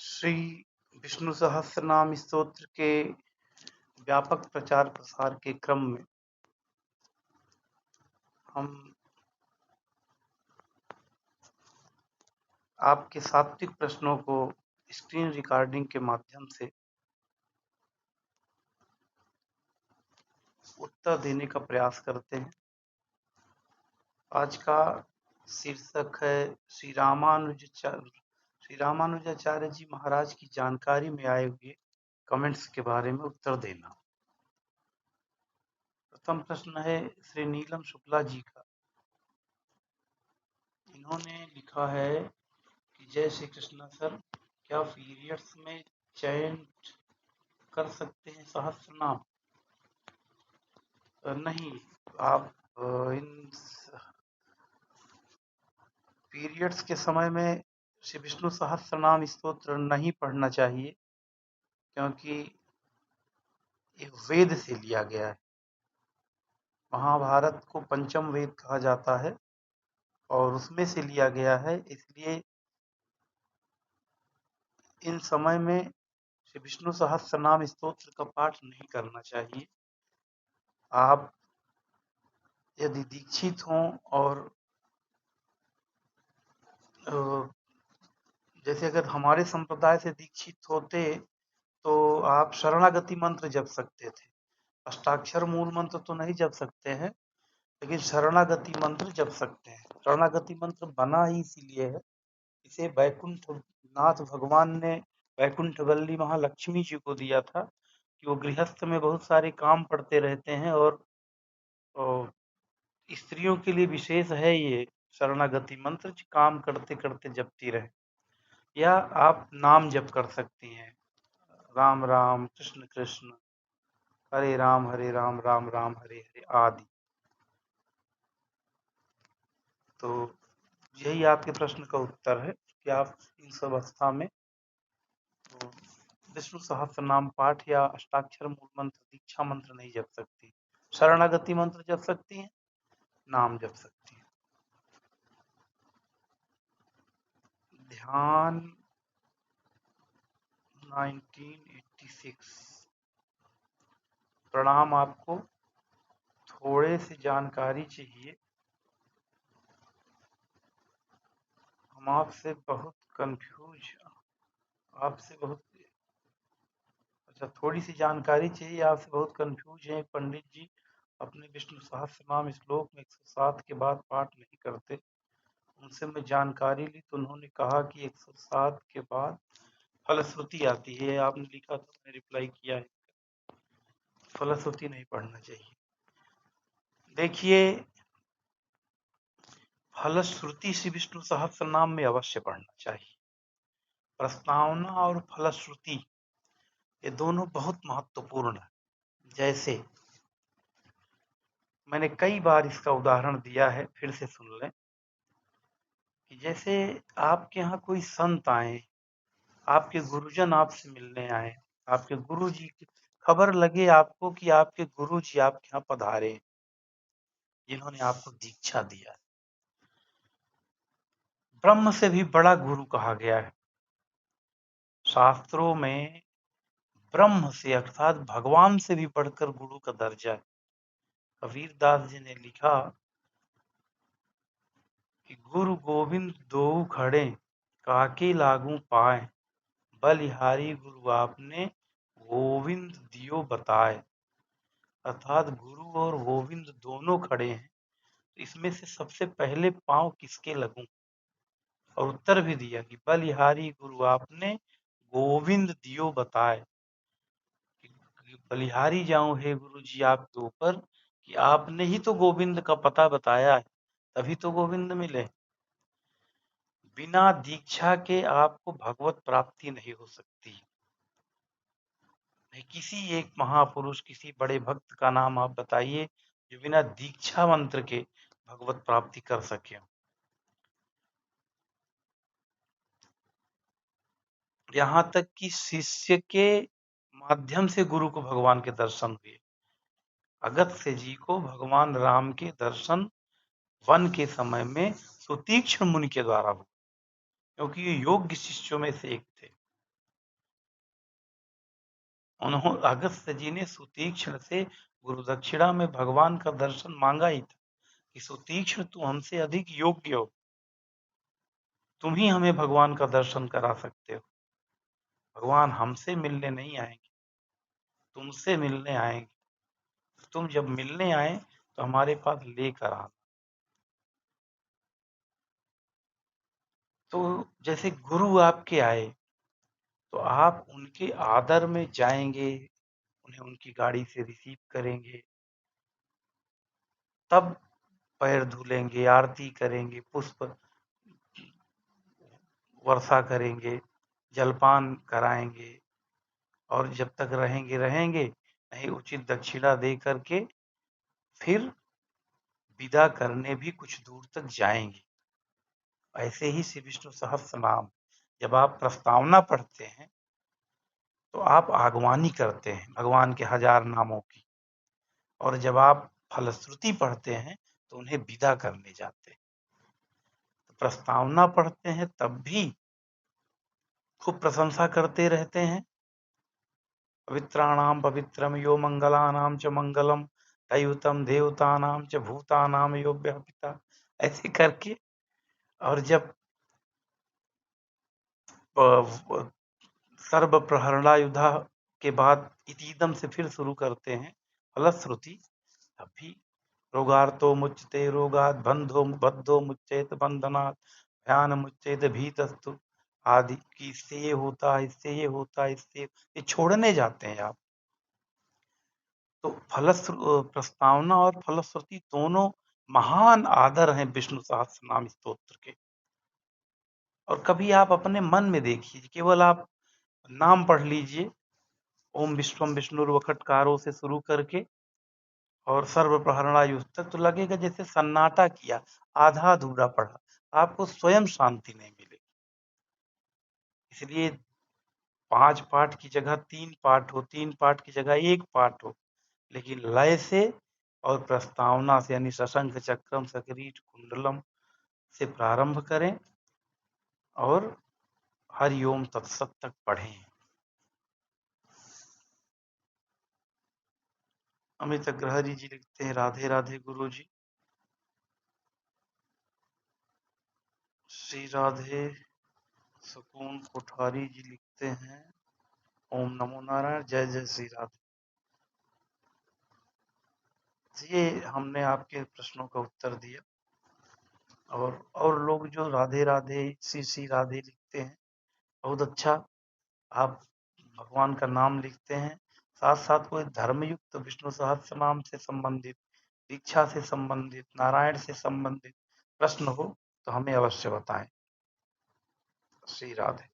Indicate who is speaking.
Speaker 1: श्री विष्णु सहस्रनाम स्तोत्र के व्यापक प्रचार प्रसार के क्रम में हम आपके सात्विक प्रश्नों को स्क्रीन रिकॉर्डिंग के माध्यम से उत्तर देने का प्रयास करते हैं। आज का शीर्षक है श्री रामानुजाचार्य जी महाराज की जानकारी में आए हुए कमेंट्स के बारे में उत्तर देना। प्रथम प्रश्न है श्री नीलम शुक्ला जी का। इन्होंने लिखा है कि जय श्री कृष्ण सर, क्या पीरियड्स में चयन कर सकते हैं सहस्रनाम? नहीं, आप इन पीरियड्स के समय में श्री विष्णु सहस्रनाम स्तोत्र नहीं पढ़ना चाहिए, क्योंकि ये वेद से लिया गया है। महाभारत को पंचम वेद कहा जाता है और उसमें से लिया गया है, इसलिए इन समय में श्री विष्णु सहस्रनाम स्तोत्र का पाठ नहीं करना चाहिए। आप यदि दीक्षित हों और जैसे अगर हमारे संप्रदाय से दीक्षित होते तो आप शरणागति मंत्र जप सकते थे। अष्टाक्षर मूल मंत्र तो नहीं जप सकते हैं, लेकिन शरणागति मंत्र जप सकते हैं। शरणागति मंत्र बना ही इसीलिए है, इसे वैकुंठ नाथ भगवान ने वैकुंठवल्ली महालक्ष्मी जी को दिया था कि वो गृहस्थ में बहुत सारे काम पड़ते रहते हैं और स्त्रियों के लिए विशेष है ये शरणागति मंत्र, काम करते करते जपती रहे। या आप नाम जप कर सकती हैं, राम राम कृष्ण कृष्ण, हरे राम राम राम हरे हरे आदि। तो यही आपके प्रश्न का उत्तर है कि आप इस अवस्था में तो विष्णु सहस्त्र नाम पाठ या अष्टाक्षर मूल मंत्र दीक्षा मंत्र नहीं जप सकती। शरणागति मंत्र जप सकती हैं, नाम जप सकती हैं। ध्यान 1986। प्रणाम, आपको थोड़े से जानकारी चाहिए। हम आपसे बहुत कंफ्यूज, आपसे बहुत अच्छा थोड़ी सी जानकारी चाहिए, आपसे बहुत कंफ्यूज हैं पंडित जी। अपने विष्णु सहस्त्रनाम श्लोक में 107 के बाद पाठ नहीं करते। उनसे मैं जानकारी ली तो उन्होंने कहा कि 107 के बाद फलश्रुति आती है। आपने लिखा तो मैंने रिप्लाई किया है, फलश्रुति नहीं पढ़ना चाहिए। देखिए, फलश्रुति श्री विष्णु सहस्त्रनाम में अवश्य पढ़ना चाहिए। प्रस्तावना और फलश्रुति ये दोनों बहुत महत्वपूर्ण है। जैसे मैंने कई बार इसका उदाहरण दिया है, फिर से सुन लें कि जैसे आपके यहाँ कोई संत आए, आपके गुरुजन आपसे मिलने आए, आपके गुरुजी की खबर लगे आपको कि आपके गुरुजी आपके यहाँ पधारे, जिन्होंने आपको दीक्षा दिया। ब्रह्म से भी बड़ा गुरु कहा गया है। शास्त्रों में ब्रह्म से अर्थात भगवान से भी बढ़कर गुरु का दर्जा है। कबीर दास जी ने लिखा कि गुरु गोविंद दोऊ खड़े, काके लागू पाए, बलिहारी गुरु आपने गोविंद दियो बताए। अर्थात गुरु और गोविंद दोनों खड़े हैं, तो इसमें से सबसे पहले पांव किसके लगूं? और उत्तर भी दिया कि बलिहारी गुरु आपने गोविंद दियो बताए, बलिहारी जाऊं हे गुरु जी आपके ऊपर कि आपने ही तो गोविंद का पता बताया है, तभी तो गोविंद मिले। बिना दीक्षा के आपको भगवत प्राप्ति नहीं हो सकती। किसी एक महापुरुष, किसी बड़े भक्त का नाम आप बताइए जो बिना दीक्षा मंत्र के भगवत प्राप्ति कर सके। यहाँ तक कि शिष्य के माध्यम से गुरु को भगवान के दर्शन हुए। अगस्त्य जी को भगवान राम के दर्शन वन के समय में सुतीक्ष्ण मुनि के द्वारा हुए, क्योंकि ये योग्य शिष्यों में से एक थे। उन्होंने अगस्त्य जी ने सुतीक्ष्ण से गुरु दक्षिणा में भगवान का दर्शन मांगा ही था कि सुतीक्ष्ण तू हमसे अधिक योग्य हो, तुम ही हमें भगवान का दर्शन करा सकते हो। भगवान हमसे मिलने नहीं आएंगे, तुमसे मिलने आएंगे। तुम जब मिलने आए तो हमारे पास लेकर आना। तो जैसे गुरु आपके आए तो आप उनके आदर में जाएंगे, उन्हें उनकी गाड़ी से रिसीव करेंगे, तब पैर धुलेंगे, आरती करेंगे, पुष्प वर्षा करेंगे, जलपान कराएंगे, और जब तक रहेंगे रहेंगे, नहीं उचित दक्षिणा दे करके फिर विदा करने भी कुछ दूर तक जाएंगे। ऐसे ही श्री विष्णु सहस्त्र नाम जब आप प्रस्तावना पढ़ते हैं तो आप आगवानी करते हैं भगवान के 1000 नामों की, और जब आप फलश्रुति पढ़ते हैं तो उन्हें विदा करने जाते हैं। तो प्रस्तावना पढ़ते हैं तब भी खूब प्रशंसा करते रहते हैं, पवित्राणाम पवित्रम यो मंगलानाम च मंगलम दैवतम देवतानाम च भूतानाम यो व्यापिता, ऐसे करके। और जब सर्व प्रहरणायुधा के बाद इतीदम से फिर शुरू करते हैं फलश्रुति, तब भी रोगार्तो मुच्यते रोगात्, बंधो बद्धो मुच्येत बंधनात्, भयान मुच्येत भीतस्तु आदि की, इससे ये होता है, इससे ये होता है, इससे ये छोड़ने जाते हैं आप। तो प्रस्तावना और फलश्रुति दोनों महान आदर हैं विष्णु सहस्त्र नाम स्तोत्र के। और कभी आप अपने मन में देखिए, केवल आप नाम पढ़ लीजिए, ओम विश्वम विष्णुर्वखटकारो से शुरू करके और सर्व प्रहरणायुध तक, तो लगेगा जैसे सन्नाटा किया, आधा अधूरा पढ़ा, आपको स्वयं शांति नहीं मिलेगी। इसलिए 5 पाठ की जगह 3 पाठ हो, 3 पाठ की जगह 1 पाठ हो, लेकिन लय से और प्रस्तावना से, यानी सशंख चक्रम सकरीट कुंडलम से प्रारंभ करें और हरिओम तत्सत तक पढ़ें। अमित अग्रहरी जी लिखते हैं, राधे राधे गुरु जी। श्री राधे सुकून कोठारी जी लिखते हैं, ओम नमो नारायण, जय जय श्री राधे। ये हमने आपके प्रश्नों का उत्तर दिया। और लोग जो राधे राधे श्री श्री राधे लिखते हैं, बहुत अच्छा, आप भगवान का नाम लिखते हैं। साथ साथ कोई धर्मयुक्त विष्णु सहस्त्र नाम से संबंधित, दीक्षा से संबंधित, नारायण से संबंधित प्रश्न हो तो हमें अवश्य बताएं। श्री राधे।